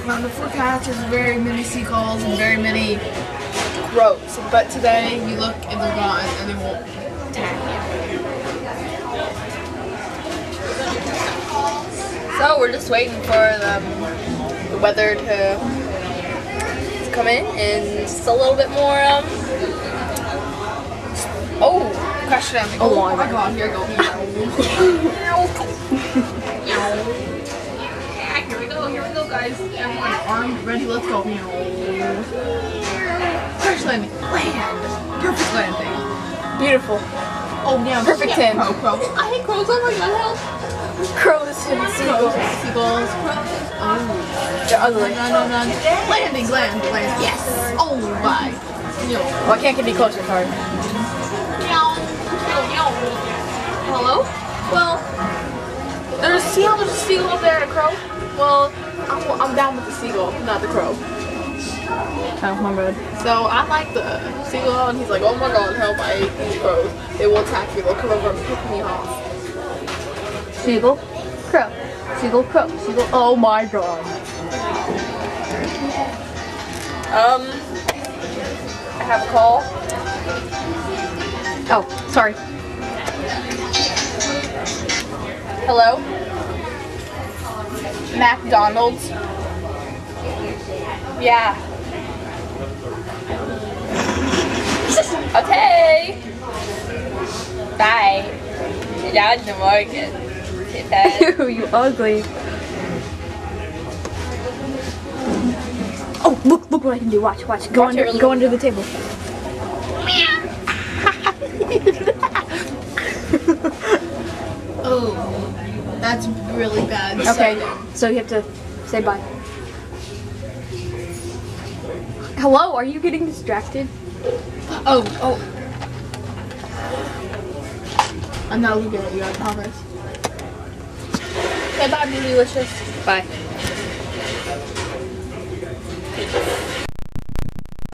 The forecast is very many seagulls and very many crows. But today you look and they're gone and they won't attack you. So we're just waiting for the weather to come in and just a little bit more crash landing. Oh my god, here we go. Here we go guys. Everyone armed, ready, let's go. Crash landing. Land. Perfect landing. Beautiful. Oh yeah, perfect 10. Crow. I hate crows, oh my god, help. Crows and seagulls. Seagulls. Oh. They're ugly. No. Landing, land. Yes. Oh my. Well, I can't get any closer, sorry. Hello? Well, there's a seagull up there and a crow. Well, I'm down with the seagull, not the crow. Oh, my bad. So I like the seagull, and he's like, oh my god, help, I hate these crows. They will attack me, they'll come over and pick me off. Seagull, crow, seagull, crow, seagull, oh my god. I have a call. Oh, sorry. Hello? McDonalds? Yeah. Okay. Bye. Ja, guten Morgen. Ew, you ugly. Oh, look what I can do. Watch. Go under the table. Oh, that's really bad. Okay, so you have to say bye. Hello, are you getting distracted? Oh. I'm not looking at you, I promise. Okay, bye, Delicious. Bye.